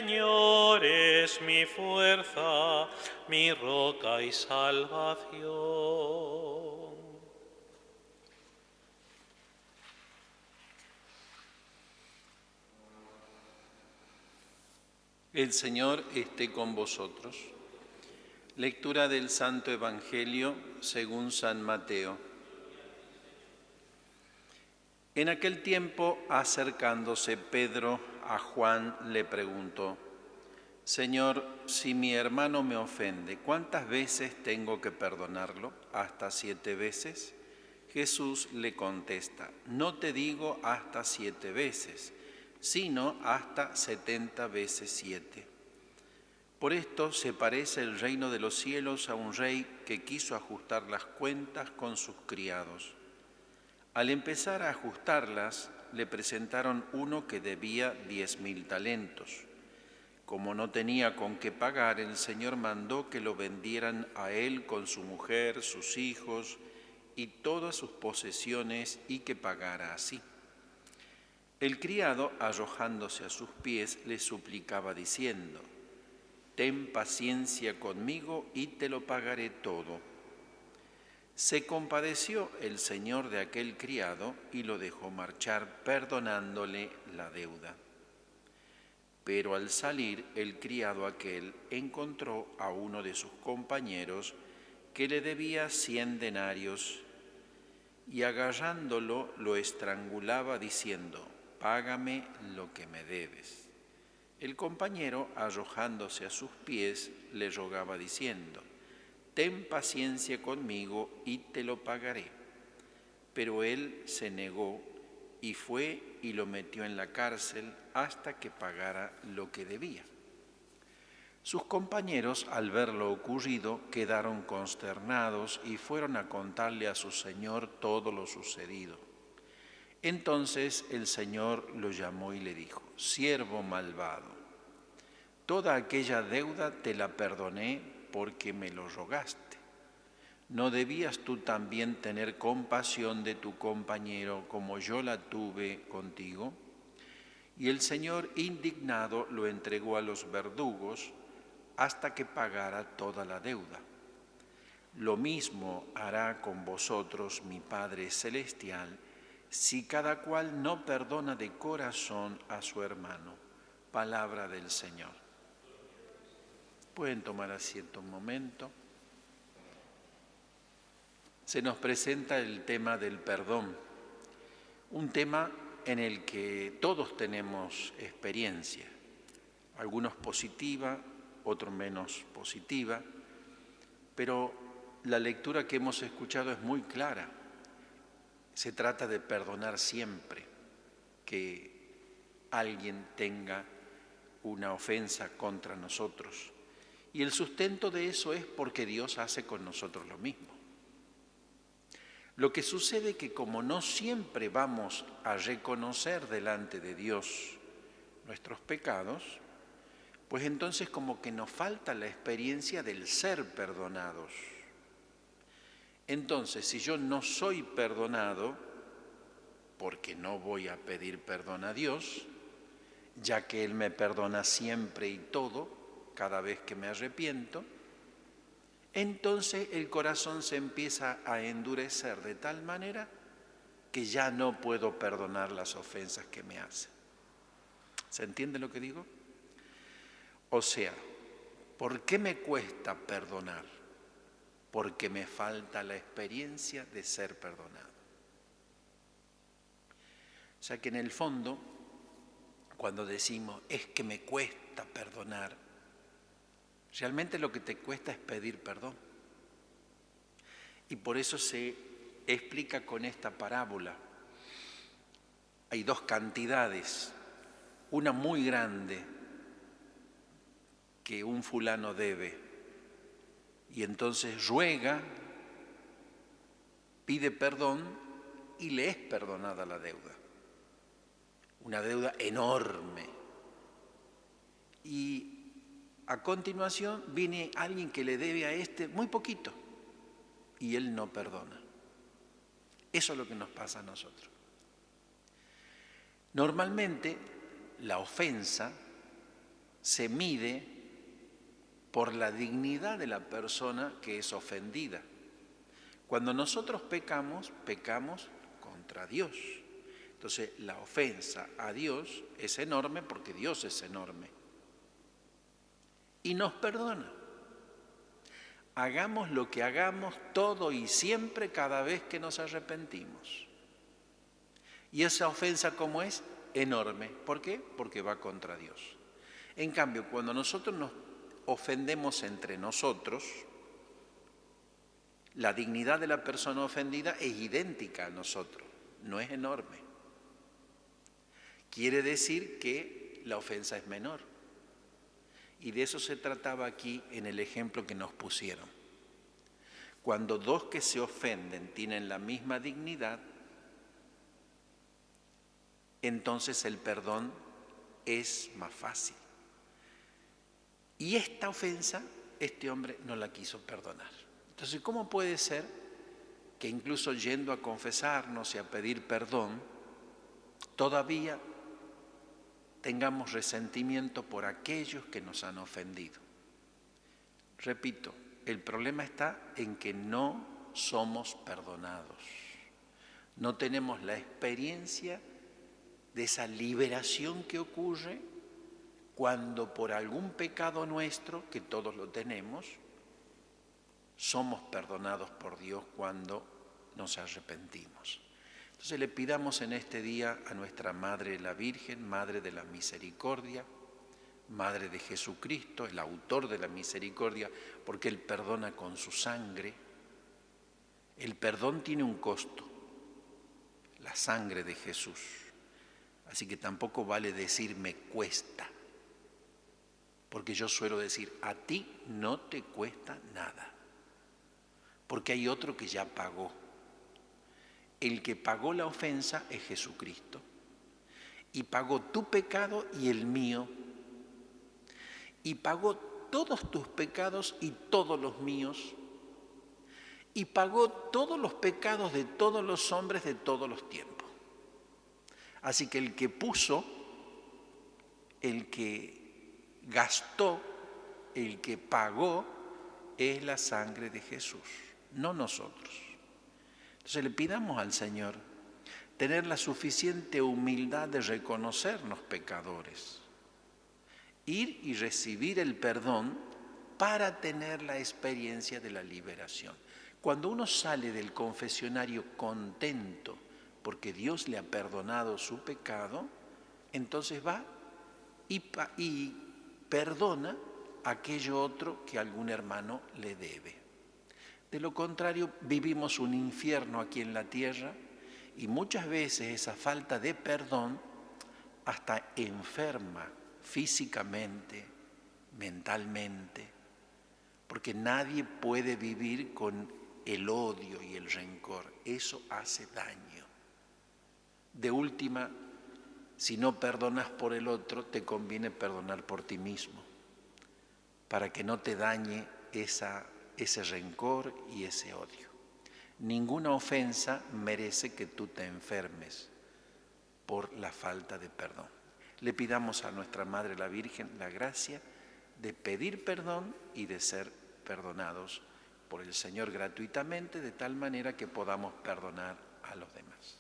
Señor es mi fuerza, mi roca y salvación. El Señor esté con vosotros. Lectura del Santo Evangelio según San Mateo. En aquel tiempo, acercándose Pedro a Juan, le preguntó: Señor, si mi hermano me ofende, ¿cuántas veces tengo que perdonarlo? ¿Hasta 7 veces? Jesús le contesta: no te digo hasta 7 veces, sino hasta 70 veces 7. Por esto se parece el reino de los cielos a un rey que quiso ajustar las cuentas con sus criados. Al empezar a ajustarlas, le presentaron uno que debía 10.000 talentos. Como no tenía con qué pagar, el Señor mandó que lo vendieran a él con su mujer, sus hijos y todas sus posesiones, y que pagara así. El criado, arrojándose a sus pies, le suplicaba diciendo: ten paciencia conmigo y te lo pagaré todo. Se compadeció el señor de aquel criado y lo dejó marchar, perdonándole la deuda. Pero al salir, el criado aquel encontró a uno de sus compañeros que le debía 100 denarios, y agarrándolo lo estrangulaba diciendo: págame lo que me debes. El compañero, arrojándose a sus pies, le rogaba diciendo: ten paciencia conmigo y te lo pagaré. Pero él se negó y fue y lo metió en la cárcel hasta que pagara lo que debía. Sus compañeros, al ver lo ocurrido, quedaron consternados y fueron a contarle a su señor todo lo sucedido. Entonces el Señor lo llamó y le dijo: siervo malvado, toda aquella deuda te la perdoné porque me lo rogaste. ¿No debías tú también tener compasión de tu compañero como yo la tuve contigo? Y el Señor, indignado, lo entregó a los verdugos hasta que pagara toda la deuda. Lo mismo hará con vosotros mi Padre Celestial, si cada cual no perdona de corazón a su hermano. Palabra del Señor. Pueden tomar asiento un momento. Se nos presenta el tema del perdón, un tema en el que todos tenemos experiencia, algunos positiva, otros menos positiva, pero la lectura que hemos escuchado es muy clara. Se trata de perdonar siempre que alguien tenga una ofensa contra nosotros. Y el sustento de eso es porque Dios hace con nosotros lo mismo. Lo que sucede es que como no siempre vamos a reconocer delante de Dios nuestros pecados, pues entonces como que nos falta la experiencia del ser perdonados. Entonces, si yo no soy perdonado, porque no voy a pedir perdón a Dios, ya que Él me perdona siempre y todo, cada vez que me arrepiento, entonces el corazón se empieza a endurecer de tal manera que ya no puedo perdonar las ofensas que me hacen. ¿Se entiende lo que digo? O sea, ¿por qué me cuesta perdonar? Porque me falta la experiencia de ser perdonado. O sea que en el fondo, cuando decimos es que me cuesta perdonar, realmente lo que te cuesta es pedir perdón. Y por eso se explica con esta parábola. Hay dos cantidades, una muy grande que un fulano debe, y entonces ruega, pide perdón y le es perdonada la deuda. Una deuda enorme. Y a continuación viene alguien que le debe a este muy poquito y él no perdona. Eso es lo que nos pasa a nosotros. Normalmente la ofensa se mide por la dignidad de la persona que es ofendida. Cuando nosotros pecamos, pecamos contra Dios. Entonces, la ofensa a Dios es enorme porque Dios es enorme. Y nos perdona. Hagamos lo que hagamos todo y siempre cada vez que nos arrepentimos. Y esa ofensa, ¿cómo es? Enorme. ¿Por qué? Porque va contra Dios. En cambio, cuando nosotros nos ofendemos entre nosotros, la dignidad de la persona ofendida es idéntica a nosotros, no es enorme. Quiere decir que la ofensa es menor. Y de eso se trataba aquí en el ejemplo que nos pusieron. Cuando dos que se ofenden tienen la misma dignidad, entonces el perdón es más fácil. Y esta ofensa, este hombre no la quiso perdonar. Entonces, ¿cómo puede ser que incluso yendo a confesarnos y a pedir perdón, todavía tengamos resentimiento por aquellos que nos han ofendido? Repito, el problema está en que no somos perdonados. No tenemos la experiencia de esa liberación que ocurre cuando por algún pecado nuestro, que todos lo tenemos, somos perdonados por Dios cuando nos arrepentimos. Entonces le pidamos en este día a nuestra Madre la Virgen, Madre de la Misericordia, Madre de Jesucristo, el autor de la misericordia, porque Él perdona con su sangre. El perdón tiene un costo, la sangre de Jesús. Así que tampoco vale decir me cuesta, porque yo suelo decir a ti no te cuesta nada, porque hay otro que ya pagó. El que pagó la ofensa es Jesucristo, y pagó tu pecado y el mío, y pagó todos tus pecados y todos los míos, y pagó todos los pecados de todos los hombres de todos los tiempos. Así que el que puso, el que gastó, el que pagó, es la sangre de Jesús, no nosotros. Entonces le pidamos al Señor tener la suficiente humildad de reconocernos pecadores, ir y recibir el perdón para tener la experiencia de la liberación. Cuando uno sale del confesionario contento porque Dios le ha perdonado su pecado, entonces va y perdona aquello otro que algún hermano le debe. De lo contrario, vivimos un infierno aquí en la tierra y muchas veces esa falta de perdón hasta enferma físicamente, mentalmente, porque nadie puede vivir con el odio y el rencor. Eso hace daño. De última, si no perdonas por el otro, te conviene perdonar por ti mismo, para que no te dañe ese rencor y ese odio. Ninguna ofensa merece que tú te enfermes por la falta de perdón. Le pidamos a nuestra Madre la Virgen la gracia de pedir perdón y de ser perdonados por el Señor gratuitamente, de tal manera que podamos perdonar a los demás.